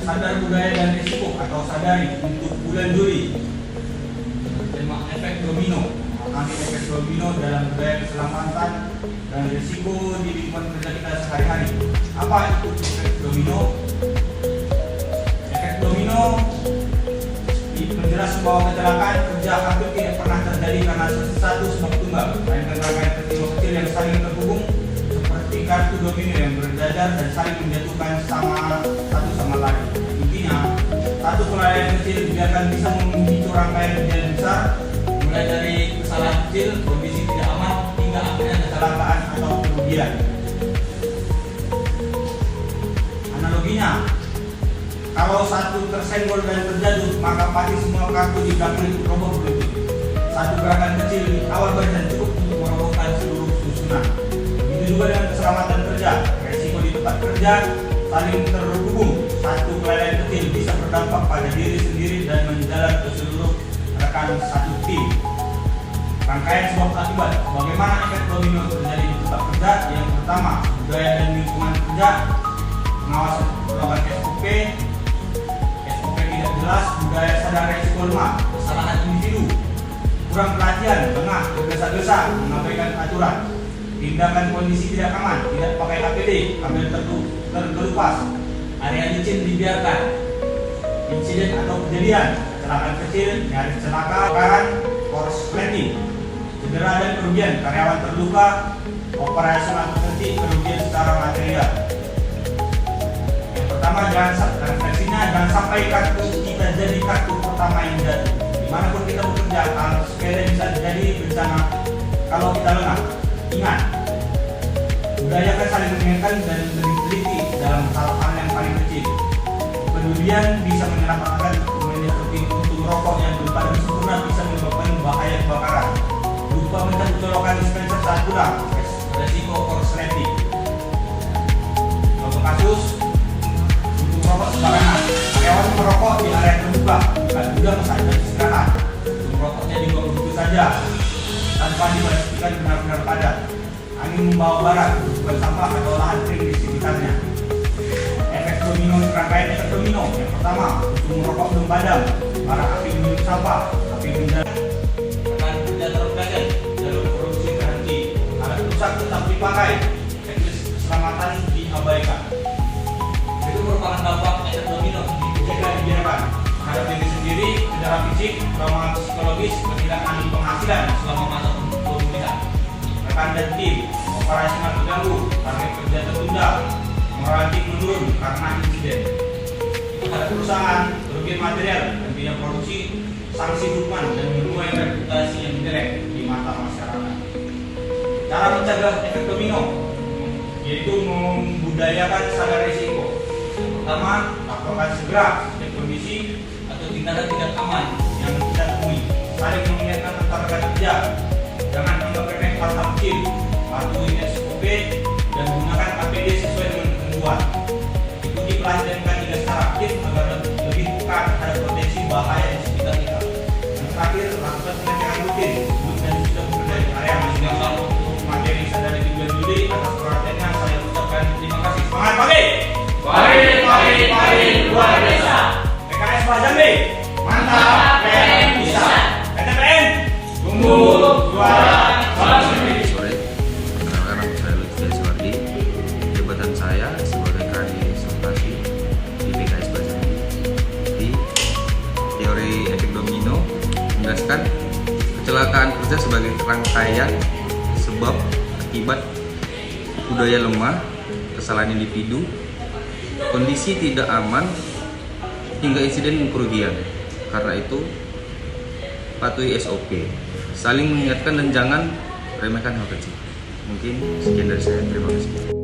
sadar budaya dan risiko atau sadari untuk bulan Juli. Tema efek domino. Mengambil efek domino dalam budaya keselamatan dan risiko di lingkungan kerja kita sehari-hari. Apa itu efek domino? Efek domino menjelaskan bahwa kecelakaan kerja hampir tidak pernah terjadi karena satu sebab tunggal, melainkan rangkaian peristiwa kecil yang saling terhubung seperti kartu domino yang berjajar dan saling menjatuhkan satu sama lain. Intinya, satu kelalaian kecil biarkan bisa memicu rangkaian kejadian besar, mulai dari kesalahan kecil, kondisi tidak aman, hingga akhirnya kecelakaan atau kerugian. Analoginya, kalau satu tersenggol dan terjatuh, maka pasti semua kartu di belakang itu roboh begitu. Satu gerakan kecil di awal badan cukup untuk merobohkan seluruh susunan. Begitu juga dengan keselamatan kerja. Resiko di tempat kerja saling terhubung. Satu kelalaian kecil bisa berdampak pada diri sendiri dan menjalar ke seluruh rekan satu tim. Rangkaian sebab akibat. Bagaimana efek domino terjadi di tempat kerja? Yang pertama, budaya dan lingkungan kerja, pengawasan program SOP tidak jelas, budaya sadar resiko lemah, kesalahan individu, kurang perhatian, lengah, tergesa-gesa, mengabaikan aturan, tindakan kondisi tidak aman, tidak pakai APD, ambil terkelupas, area licin dibiarkan, insiden atau kejadian, kecelakaan kecil, nyaris celaka, kebakaran, korsleting, cedera dan kerugian, karyawan terluka, operasional terhenti, kerugian secara material. Pertama, jangan sampai kartu kita jadi kartu pertama yang jatuh. Dimanapun kita bekerja, hal sepele bisa jadi bencana kalau kita lengah. Ingat, budayakan saling mengingatkan dan lebih teliti dalam hal-hal yang paling kecil. Kemudian bisa menyelamatkan seperti untuk merokok yang belum pada sempurna bisa menyebabkan bahaya kebakaran. Lupa mencabut colokan dispenser saat pulang, resiko korsleting. Contoh kasus, merokok sembarangan. Karyawan merokok di area terbuka, bukan juga saat istirahat. Merokoknya dibawa begitu saja, tanpa dipastikan benar-benar padat. Angin membawa barat, bukan sampah atau lahan kering di sekitarnya. Efek domino, rangkaian efek domino. Yang pertama, untuk merokok belum padam, bara api minum sampah, api menjalar, akan kerja terpedagang, jalur produksi terhenti, alat rusak tetap dipakai, teknis keselamatan diabaikan. Itu merupakan dampak efek domino dijaga dibiarkan terhadap diri sendiri, secara fisik, trauma psikologis, ketidakpastian penghasilan selama masa pemulihan. Rekan dan tim, operasional terganggu, target kerja tertunda, moral tim menurun karena insiden. Terhadap perusahaan, kerugian material, hentinya produksi, sanksi hukuman dan menuai reputasi yang jelek di mata masyarakat. Cara mencegah efek domino yaitu membudayakan sadar risiko. Pertama, laporkan segera setiap kondisi atau tindakan tidak aman yang kita temui. Saling mengingatkan antar rekan kerja, jangan anggap remeh hal kecil, patuhi SOP dan gunakan APD sesuai dengan ketentuan. Ikuti pelatihan K3 secara aktif agar lebih peka terhadap potensi bahaya di sekitar kita. Yang terakhir, lakukan pengecekan rutin sebelum dan sudah bekerja di area masing-masing. Untuk materi sadari di bulan Juli, atas perhatiannya saya ucapkan terima kasih. Semangat pagi! Pagi, luar biasa. PKS Pak Jambi, mantap, PN bisa. KTPN, tunggu juara Jambi. Sore, perkenalkan nama saya Lutfi Suwardi. Jabatan saya sebagai kadis operasi di PKS Pak Jambi. Di teori efek domino menjelaskan kecelakaan kerja sebagai rangkaian sebab akibat budaya lemah, kesalahan individu, kondisi tidak aman, hingga insiden kerugian. Karena itu, patuhi SOP, saling mengingatkan dan jangan remehkan hal kecil. Mungkin sekian dari saya, terima kasih.